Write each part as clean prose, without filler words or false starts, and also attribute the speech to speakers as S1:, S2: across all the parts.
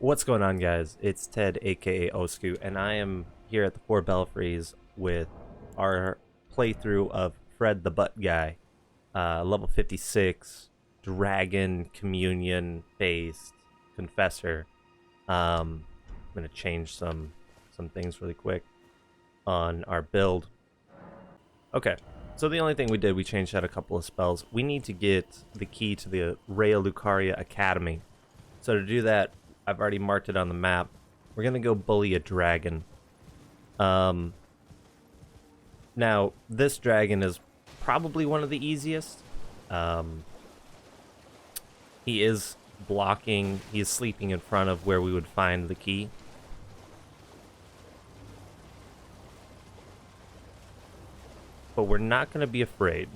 S1: What's going on, guys? It's Ted, aka Osku, and I am here at the Four Belfries with our playthrough of Fred the Butt Guy, level 56, Dragon Communion based Confessor. I'm gonna change some things really quick on our build. Okay, so the only thing we did, we changed out a couple of spells. We need to get the key to the Raya Lucaria Academy. So to do that, I've already marked it on the map. We're gonna go bully a dragon. Now this dragon is probably one of the easiest. He is blocking, he is sleeping in front of where we would find the key. But we're not gonna be afraid.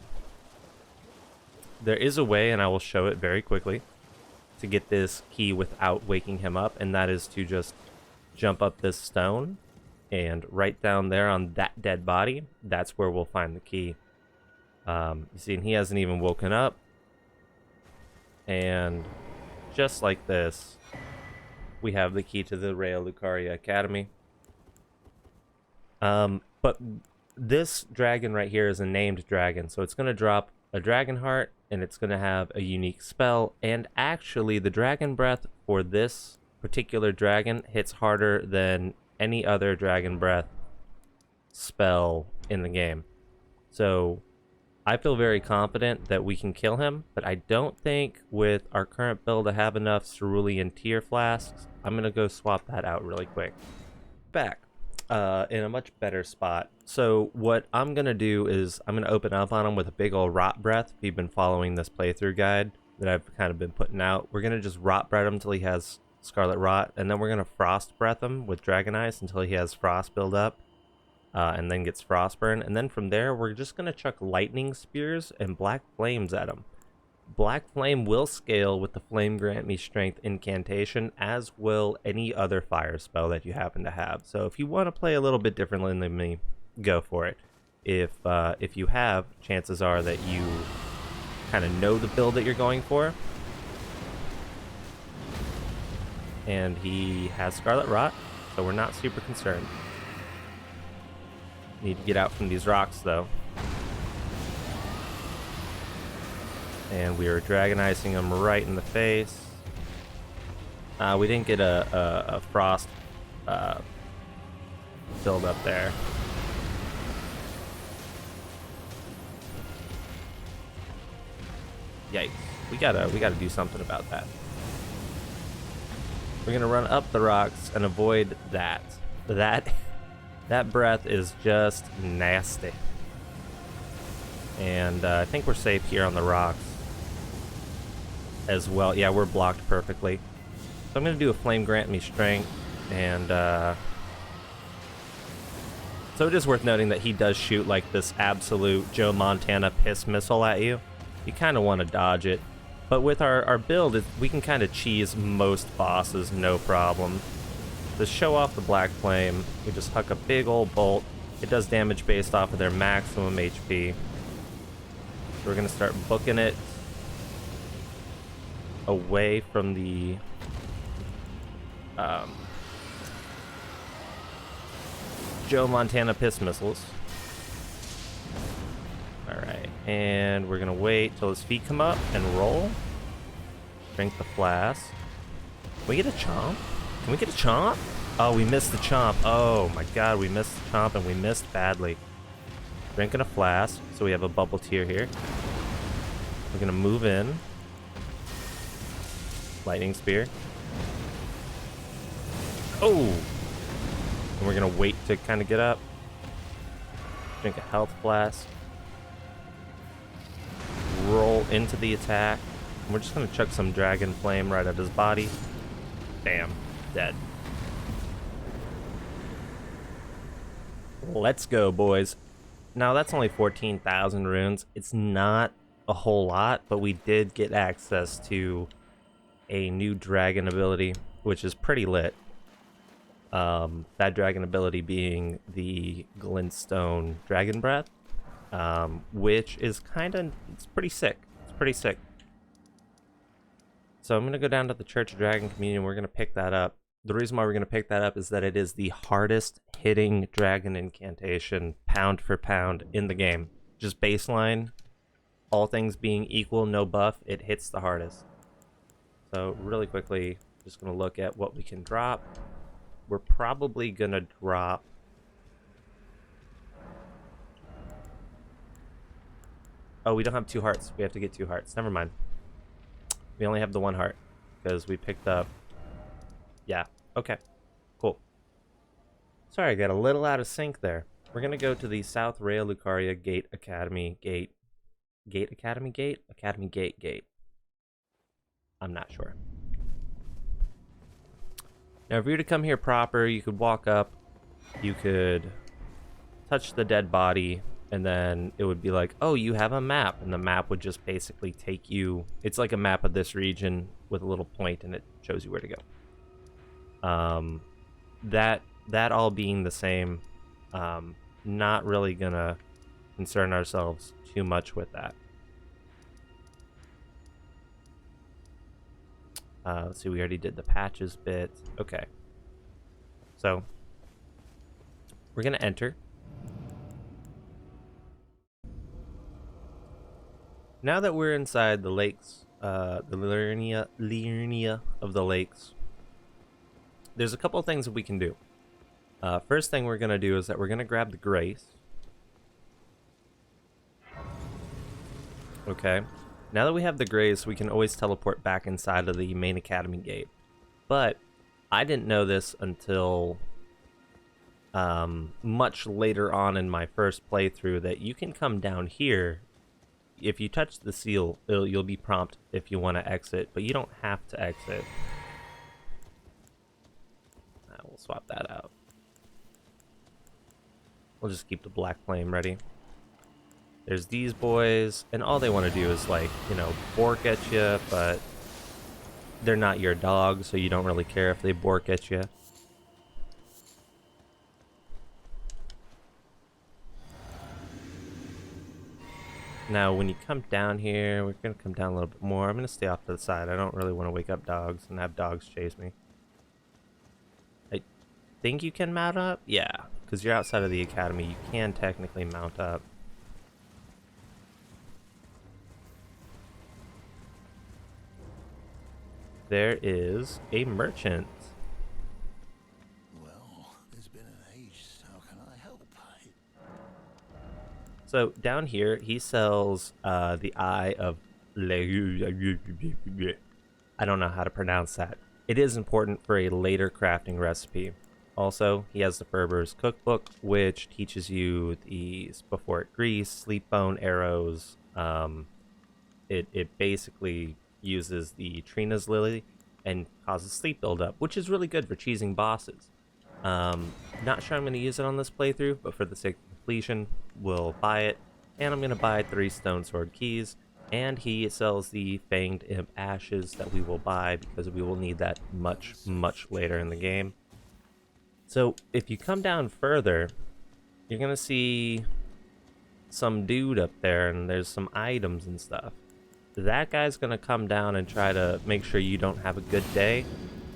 S1: There is a way, and I will show it very quickly, to get this key without waking him up, and that is to just jump up this stone, and right down there on that dead body, that's where we'll find the key. You see, and he hasn't even woken up, and just like this, we have the key to the Raya Lucaria Academy. But this dragon right here is a named dragon, so it's going to drop a dragon heart, and it's going to have a unique spell. And actually, the dragon breath for this particular dragon hits harder than any other dragon breath spell in the game. So I feel very confident that we can kill him, but I don't think with our current build I have enough cerulean tear flasks. I'm going to go swap that out really quick. Back in a much better spot. So what I'm gonna do is I'm gonna open up on him with a big old rot breath. If you've been following this playthrough guide that I've kind of been putting out, we're gonna just rot breath him until he has scarlet rot, and then we're gonna frost breath him with dragon ice until he has frost build up, and then gets frostburn. And then from there we're just gonna chuck lightning spears and black flames at him. Black Flame will scale with the Flame Grant Me Strength incantation, as will any other fire spell that you happen to have. So if you want to play a little bit differently than me, go for it. If you have, chances are that you kind of know the build that you're going for. And he has Scarlet Rot, so we're not super concerned. Need to get out from these rocks, though. And we are dragon icing him right in the face. We didn't get a frost build up there. Yikes! We gotta do something about that. We're gonna run up the rocks and avoid that. That breath is just nasty. And I think we're safe here on the rocks as well. Yeah, we're blocked perfectly. So I'm going to do a Flame Grant Me Strength. And so it is worth noting that he does shoot like this absolute Joe Montana piss missile at you. You kind of want to dodge it. But with our build, we can kind of cheese most bosses, no problem. To show off the Black Flame, we just huck a big old bolt. It does damage based off of their maximum HP. So we're going to start booking it away from the Joe Montana piss missiles. Alright, and we're gonna wait till his feet come up and roll. Drink the flask. Can we get a chomp? Can we get a chomp? Oh, we missed the chomp. Oh my god, we missed the chomp and we missed badly. Drinking a flask, so we have a bubble tier here. We're gonna move in. Lightning spear. Oh! And we're gonna wait to kind of get up. Drink a health flask. Roll into the attack. And we're just gonna chuck some dragon flame right at his body. Bam. Dead. Let's go, boys. Now that's only 14,000 runes. It's not a whole lot, but we did get access to a new dragon ability, which is pretty lit. That dragon ability being the Glintstone Dragon Breath, which is it's pretty sick. It's pretty sick. So I'm going to go down to the Church of Dragon Communion. We're going to pick that up. The reason why we're going to pick that up is that it is the hardest hitting dragon incantation, pound for pound, in the game. Just baseline, all things being equal, no buff, it hits the hardest. So really quickly, just going to look at what we can drop. We're probably going to drop... Oh, we don't have 2 hearts. We have to get 2 hearts. Never mind. We only have the 1 heart because we picked up... Yeah. Okay. Cool. Sorry, I got a little out of sync there. We're going to go to the South Raya Lucaria Academy Gate. Academy Gate. I'm not sure. Now, if you were to come here proper, you could walk up. You could touch the dead body. And then it would be like, oh, you have a map. And the map would just basically take you... It's like a map of this region with a little point, and it shows you where to go. That all being the same, not really gonna concern ourselves too much with that. Let's see, we already did the patches bit. Okay. So, we're gonna enter. Now that we're inside the lakes, the Liurnia of the lakes, there's a couple of things that we can do. First thing we're going to do is that we're going to grab the Grace. Okay. Now that we have the Grace, we can always teleport back inside of the main academy gate. But I didn't know this until much later on in my first playthrough that you can come down here. If you touch the seal, you'll be prompted if you want to exit, but you don't have to exit. We'll swap that out. We'll just keep the black flame ready. There's these boys, and all they want to do is, like, you know, bork at you, but they're not your dog, so you don't really care if they bork at you. Now, when you come down here, we're going to come down a little bit more. I'm going to stay off to the side. I don't really want to wake up dogs and have dogs chase me. I think you can mount up? Yeah, because you're outside of the academy. You can technically mount up. There is a merchant.
S2: Well, it's been an age. How can I help?
S1: So down here, he sells the Eye of I don't know how to pronounce that. It is important for a later crafting recipe. Also, he has the Ferber's cookbook, which teaches you these before grease, sleep bone, arrows. It basically uses the Trina's lily and causes sleep buildup, which is really good for cheesing bosses. Not sure I'm going to use it on this playthrough, but for the sake of completion, we'll buy it. And I'm going to buy 3 stone sword keys. And he sells the Fanged Imp ashes that we will buy because we will need that much, much later in the game. So if you come down further, you're going to see some dude up there, and there's some items and stuff. That guy's going to come down and try to make sure you don't have a good day.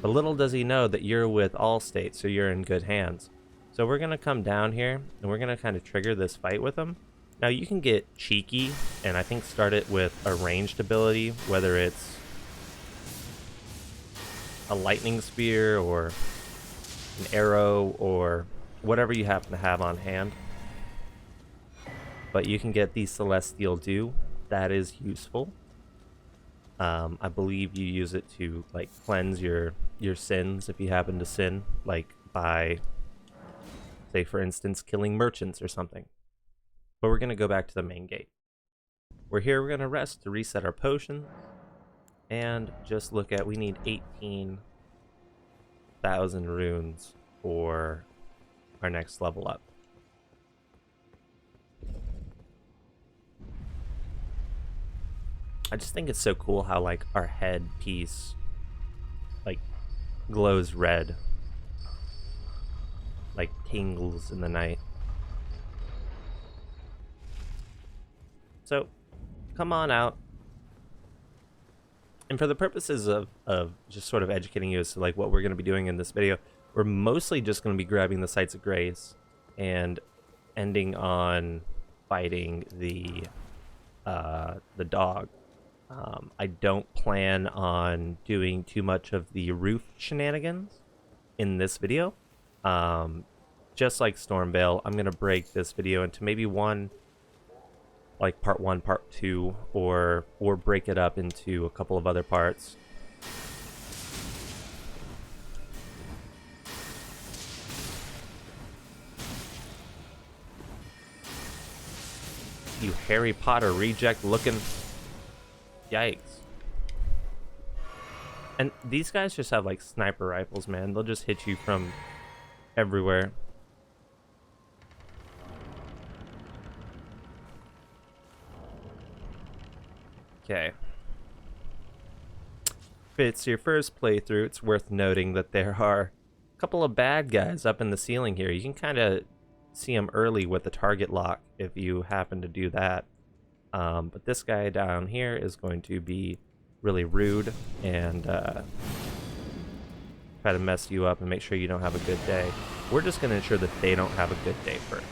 S1: But little does he know that you're with Allstate, so you're in good hands. So we're going to come down here, and we're going to kind of trigger this fight with him. Now you can get cheeky, and I think start it with a ranged ability, whether it's a lightning spear, or an arrow, or whatever you happen to have on hand. But you can get the Celestial Dew. That is useful. I believe you use it to, like, cleanse your sins if you happen to sin, like by, say for instance, killing merchants or something. But we're going to go back to the main gate. We're here, we're going to rest to reset our potions, and just look at, we need 18,000 runes for our next level up. I just think it's so cool how, like, our head piece, like, glows red. Like, tingles in the night. So, come on out. And for the purposes of just sort of educating you as to like what we're going to be doing in this video, we're mostly just going to be grabbing the Sites of Grace and ending on fighting the dog. I don't plan on doing too much of the roof shenanigans in this video. Just like Stormvale, I'm gonna break this video into maybe one, like part 1, part 2, or break it up into a couple of other parts. You Harry Potter reject looking. Yikes. And these guys just have like sniper rifles, man. They'll just hit you from everywhere. Okay. If it's your first playthrough, it's worth noting that there are a couple of bad guys up in the ceiling here. You can kind of see them early with the target lock if you happen to do that. But this guy down here is going to be really rude and try to mess you up and make sure you don't have a good day. We're just going to ensure that they don't have a good day first.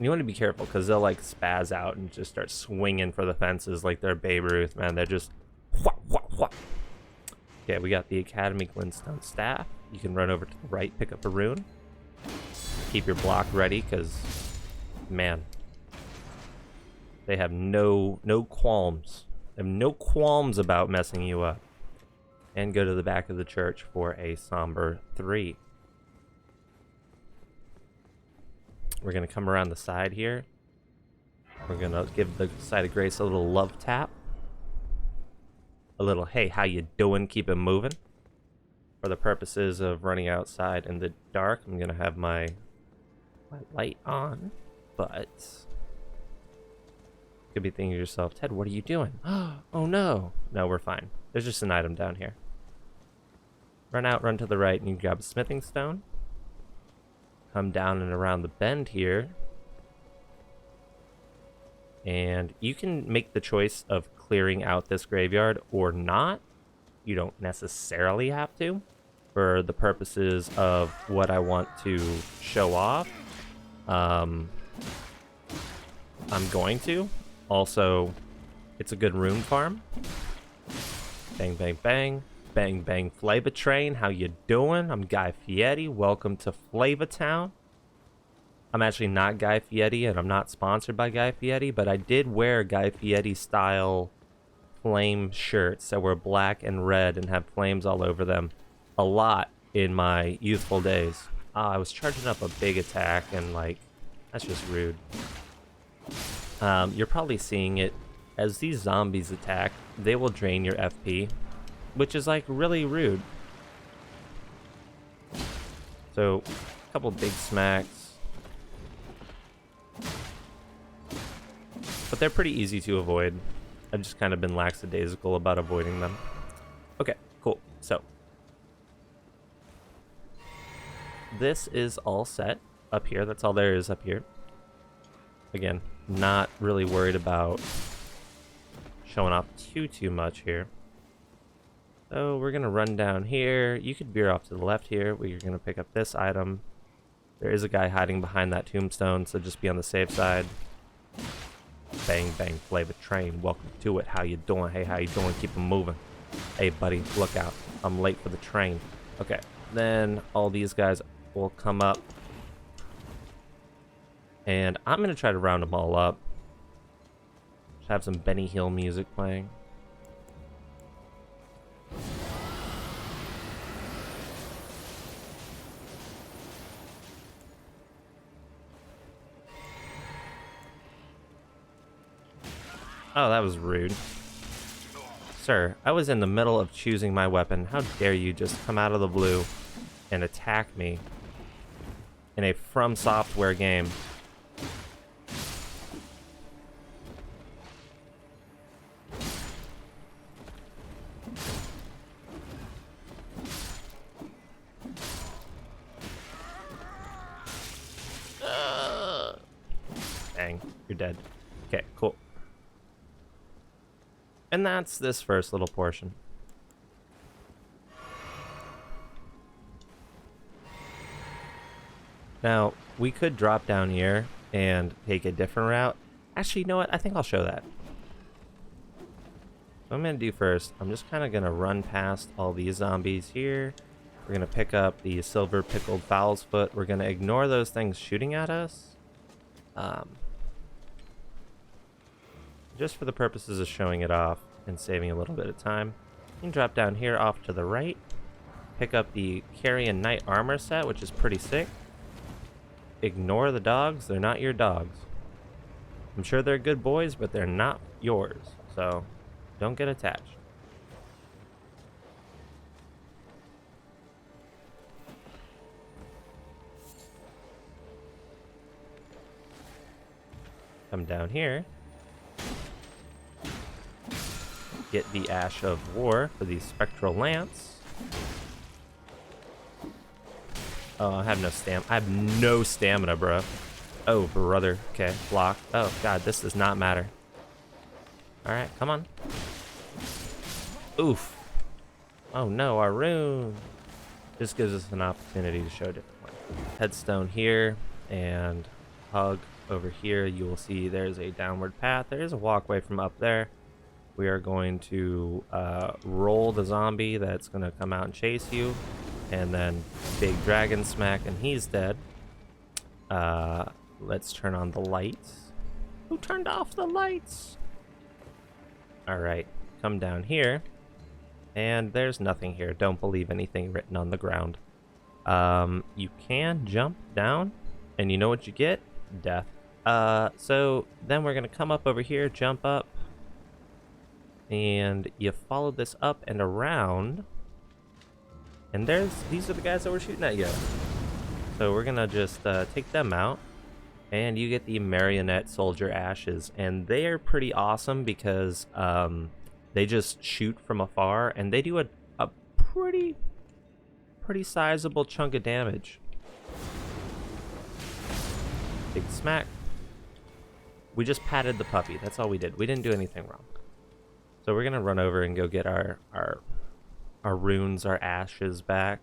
S1: You want to be careful because they'll like spaz out and just start swinging for the fences like they're Babe Ruth, man. They're just whop, whop, whop. Okay, we got the Academy Glintstone Staff. You can run over to the right, pick up a rune. Keep your block ready because, man, they have no qualms. They have no qualms about messing you up. And go to the back of the church for a somber 3. We're going to come around the side here. We're going to give the Site of Grace a little love tap. A little, hey, how you doing? Keep it moving. For the purposes of running outside in the dark, I'm going to have my light on. But you could be thinking to yourself, Ted, what are you doing? Oh, no. No, we're fine. There's just an item down here. Run out, run to the right, and you grab a smithing stone. Come down and around the bend here. And you can make the choice of clearing out this graveyard or not. You don't necessarily have to. For the purposes of what I want to show off, I'm going to. Also, it's a good rune farm. Bang, bang, bang. Bang, bang, Flavor Train. How you doing? I'm Guy Fieri. Welcome to Flavor Town. I'm actually not Guy Fieri, and I'm not sponsored by Guy Fieri, but I did wear Guy Fieri style flame shirts that were black and red and have flames all over them a lot in my youthful days. I was charging up a big attack, and like, that's just rude. You're probably seeing it as these zombies attack. They will drain your FP, which is like really rude. So, a couple big smacks. But they're pretty easy to avoid. I've just kind of been lackadaisical about avoiding them. Okay, cool. So, this is all set up here. That's all there is up here. Again, not really worried about showing off too much here. So we're gonna run down here. You could veer off to the left here. We're gonna pick up this item. There is a guy hiding behind that tombstone, so just be on the safe side. Bang, bang, Flavor Train. Welcome to it. How you doing? Hey, how you doing? Keep 'em moving. Hey, buddy, look out. I'm late for the train. Okay, then all these guys will come up. And I'm gonna try to round them all up. Just have some Benny Hill music playing. Oh, that was rude. Sir, I was in the middle of choosing my weapon. How dare you just come out of the blue and attack me in a From Software game? You're dead. Okay, cool. And that's this first little portion. Now, we could drop down here and take a different route. Actually, you know what? I think I'll show that. What I'm going to do first, I'm just kind of going to run past all these zombies here. We're going to pick up the silver pickled fowl's foot. We're going to ignore those things shooting at us. Just for the purposes of showing it off and saving a little bit of time. You can drop down here off to the right. Pick up the Carrion Knight armor set, which is pretty sick. Ignore the dogs. They're not your dogs. I'm sure they're good boys, but they're not yours. So don't get attached. Come down here. Get the Ash of War for the Spectral Lance. Oh, I have no stamina, bro. Oh, brother. Okay, block. Oh, God, this does not matter. Alright, come on. Oof. Oh, no, our rune. This gives us an opportunity to show a different way. Headstone here, and hug over here. You will see there's a downward path. There is a walkway from up there. We are going to roll the zombie that's going to come out and chase you. And then big dragon smack, and he's dead. Let's turn on the lights. Who turned off the lights? Alright, come down here. And there's nothing here. Don't believe anything written on the ground. You can jump down, and you know what you get? Death. So then we're going to come up over here, jump up. And you follow this up and around. And these are the guys that were shooting at you. So we're gonna just take them out. And you get the marionette soldier ashes. And they are pretty awesome because they just shoot from afar. And they do a pretty sizable chunk of damage. Big smack. We just patted the puppy. That's all we did. We didn't do anything wrong. So we're gonna run over and go get our runes, our ashes back,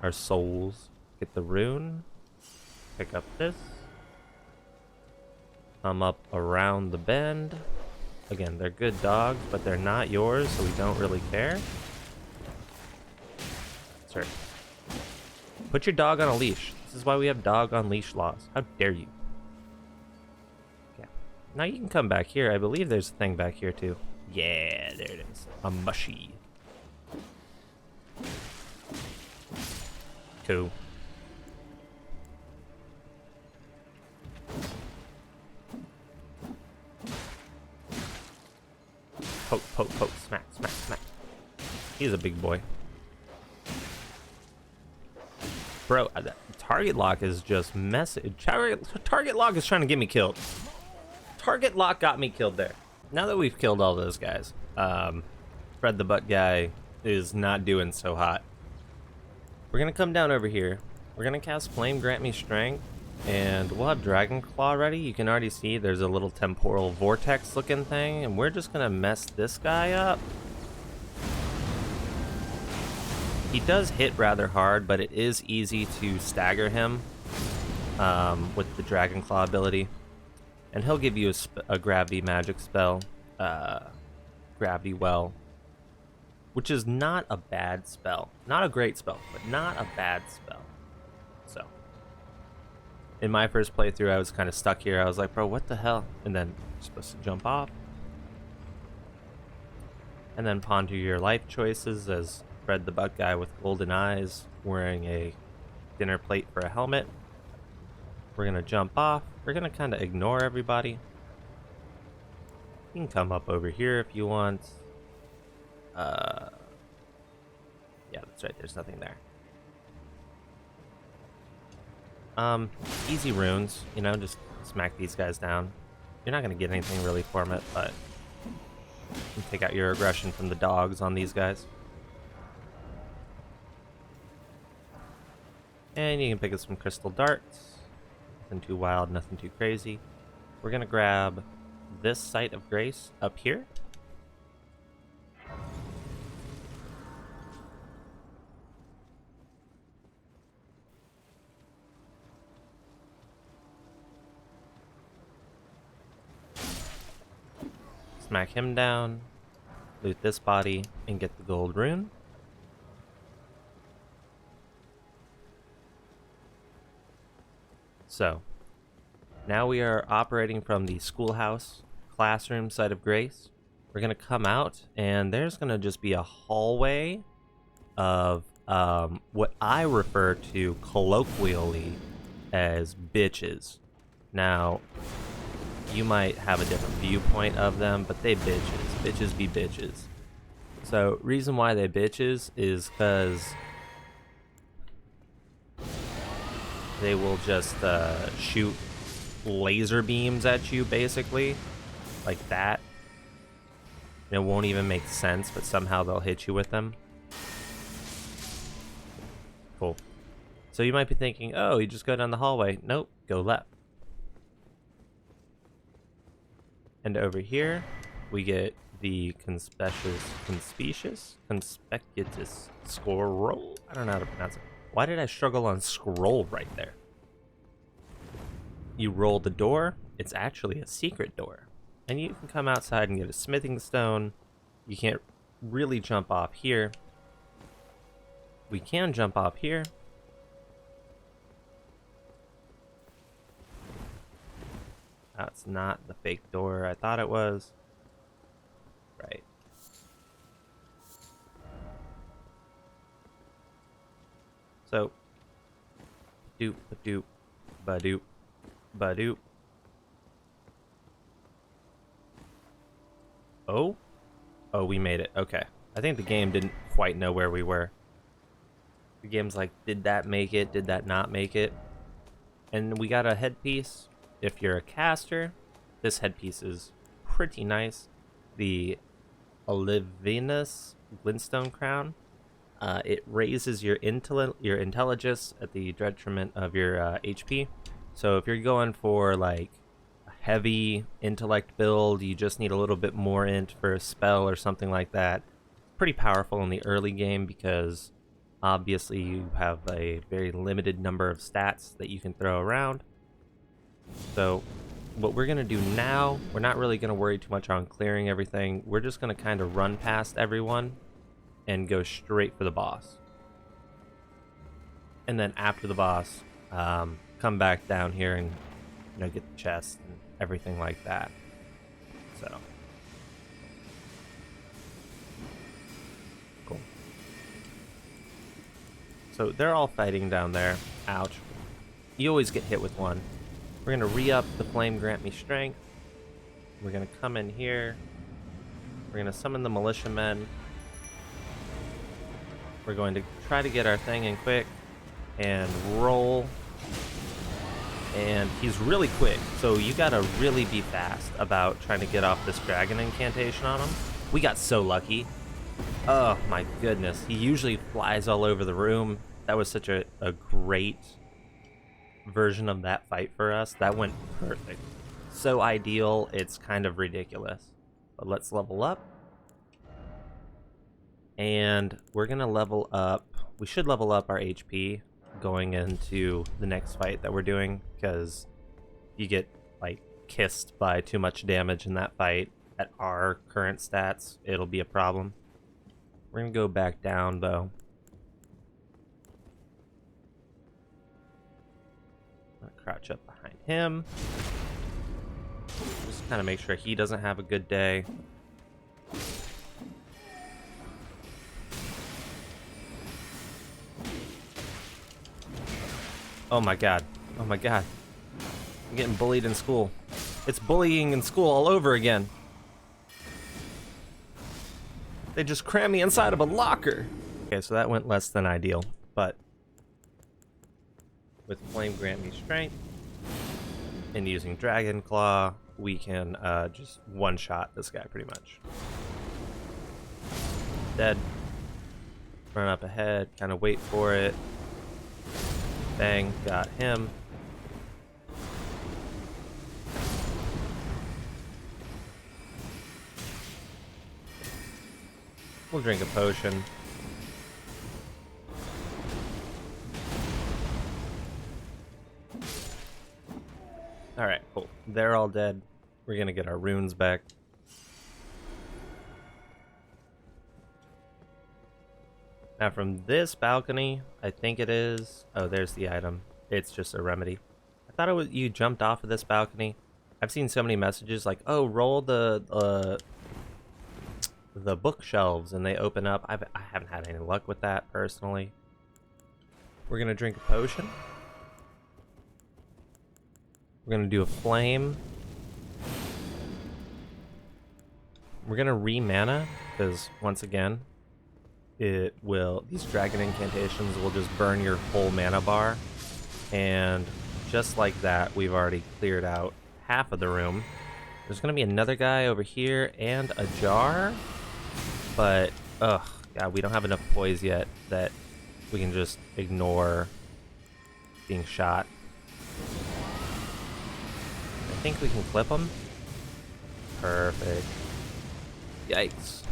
S1: our souls. Get the rune, pick up this, come up around the bend. Again, they're good dogs, but they're not yours, so we don't really care. Sir, put your dog on a leash. This is why we have dog on leash laws. How dare you? Yeah. Now you can come back here. I believe there's a thing back here too. Yeah, there it is. A mushy. Cool. Poke, poke, poke, smack, smack, smack. He's a big boy. Bro, target lock is just messy. Target lock is trying to get me killed. Target lock got me killed there. Now that we've killed all those guys, Fred the Butt guy is not doing so hot. We're gonna come down over here. We're gonna cast Flame Grant Me Strength, and we'll have Dragon Claw ready. You can already see there's a little temporal vortex looking thing, and we're just gonna mess this guy up. He does hit rather hard, but it is easy to stagger him with the Dragon Claw ability. And he'll give you a gravity magic spell, Gravity Well, which is not a bad spell. Not a great spell, but not a bad spell. So, in my first playthrough, I was kind of stuck here. I was like, bro, what the hell? And then you're supposed to jump off. And then ponder your life choices as Fred the Butt guy with golden eyes wearing a dinner plate for a helmet. We're going to jump off. We're going to kind of ignore everybody. You can come up over here if you want. Yeah, that's right. There's nothing there. Easy runes. You know, just smack these guys down. You're not going to get anything really from it, but you can take out your aggression from the dogs on these guys. And you can pick up some crystal darts. Nothing too wild, nothing too crazy. we're gonna grab this site of grace up here. Smack him down, loot this body, and get the gold rune. So, now we are operating from the schoolhouse classroom side of grace. We're going to come out, and there's going to just be a hallway of what I refer to colloquially as bitches. Now, you might have a different viewpoint of them, but they bitches. Bitches be bitches. So, reason why they bitches is because they will just shoot laser beams at you, basically, like that. It won't even make sense, but somehow they'll hit you with them. Cool. So you might be thinking, oh, you just go down the hallway. Nope, go left. And over here, we get the conspicuous scroll. I don't know how to pronounce it. Why did I struggle on scroll right there? You roll the door. It's actually a secret door. And you can come outside and get a smithing stone. You can't really jump off here. We can jump off here. That's not the fake door I thought it was. Right. So, doop, ba-doop, ba-doop, ba-doop. Oh? Oh, we made it. Okay. I think the game didn't quite know where we were. The game's like, did that make it? Did that not make it? And we got a headpiece. If you're a caster, this headpiece is pretty nice. The Olivinus Glintstone Crown. It raises your intelligence at the detriment of your HP. So if you're going for like a heavy intellect build, you just need a little bit more int for a spell or something like that. Pretty powerful in the early game because obviously you have a very limited number of stats that you can throw around. So what we're going to do now, we're not really going to worry too much on clearing everything. We're just going to kind of run past everyone and go straight for the boss. And then after the boss, come back down here and get the chest and everything like that. So cool. So they're all fighting down there. Ouch. You always get hit with one. We're gonna re-up the flame grant me strength. We're gonna come in here. We're gonna summon the militiamen. We're going to try to get our thing in quick and roll. And he's really quick, so you gotta really be fast about trying to get off this dragon incantation on him. We got so lucky. Oh my goodness, he usually flies all over the room. That was such a great version of that fight for us. That went perfect. So ideal, it's kind of ridiculous. But let's level up. And we're gonna level up, we should level up our HP going into the next fight that we're doing, because you get like kissed by too much damage in that fight at our current stats, it'll be a problem. We're gonna go back down though. Crouch up behind him. Just kind of make sure he doesn't have a good day. Oh my god. Oh my god. I'm getting bullied in school. It's bullying in school all over again. They just crammed me inside of a locker. Okay, so that went less than ideal, but with Flame grant me strength and using Dragon Claw, we can just one-shot this guy pretty much. Dead. Run up ahead, kind of wait for it. Bang, got him. We'll drink a potion. Alright, cool. They're all dead. We're gonna get our runes back. Now from this balcony, I think it is... Oh, there's the item. It's just a remedy. I thought it was you jumped off of this balcony. I've seen so many messages like, oh, roll the bookshelves and they open up. I haven't had any luck with that, personally. We're gonna drink a potion. We're gonna do a flame. We're gonna re-mana, because once again, these dragon incantations will just burn your whole mana bar. And just like that, we've already cleared out half of the room. There's gonna be another guy over here and a jar, but ugh, yeah, we don't have enough poise yet that we can just ignore being shot. I think we can clip him. Perfect. Yikes.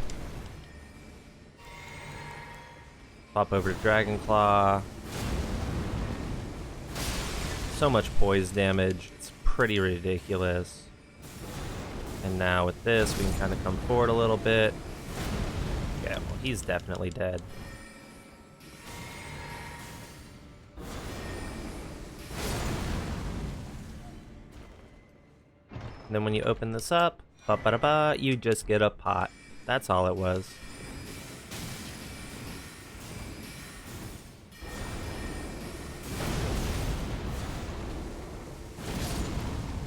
S1: Pop over to Dragon Claw. So much poise damage. It's pretty ridiculous. And now with this, we can kind of come forward a little bit. Yeah, well, he's definitely dead. And then when you open this up, ba-ba-da-ba, you just get a pot. That's all it was.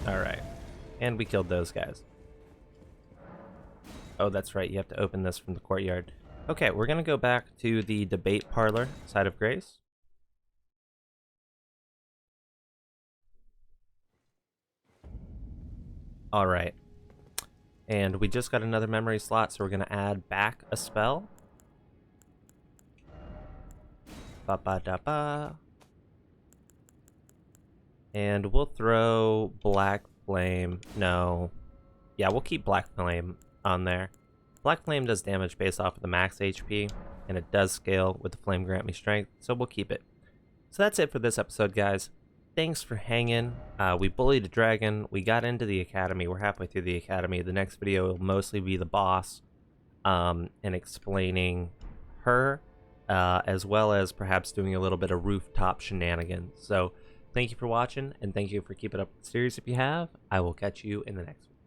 S1: Alright. And we killed those guys. Oh, that's right. You have to open this from the courtyard. Okay, we're going to go back to the debate parlor side of Grace. Alright. And we just got another memory slot, so we're going to add back a spell. Ba-ba-da-ba. And we'll throw Black Flame. No. Yeah, we'll keep Black Flame on there. Black Flame does damage based off of the max HP, and it does scale with the Flame Grant Me Strength, so we'll keep it. So that's it for this episode, guys. Thanks for hanging. We bullied a dragon. We got into the academy. We're halfway through the academy. The next video will mostly be the boss and explaining her, as well as perhaps doing a little bit of rooftop shenanigans. So thank you for watching, and thank you for keeping up with the series if you have. I will catch you in the next one.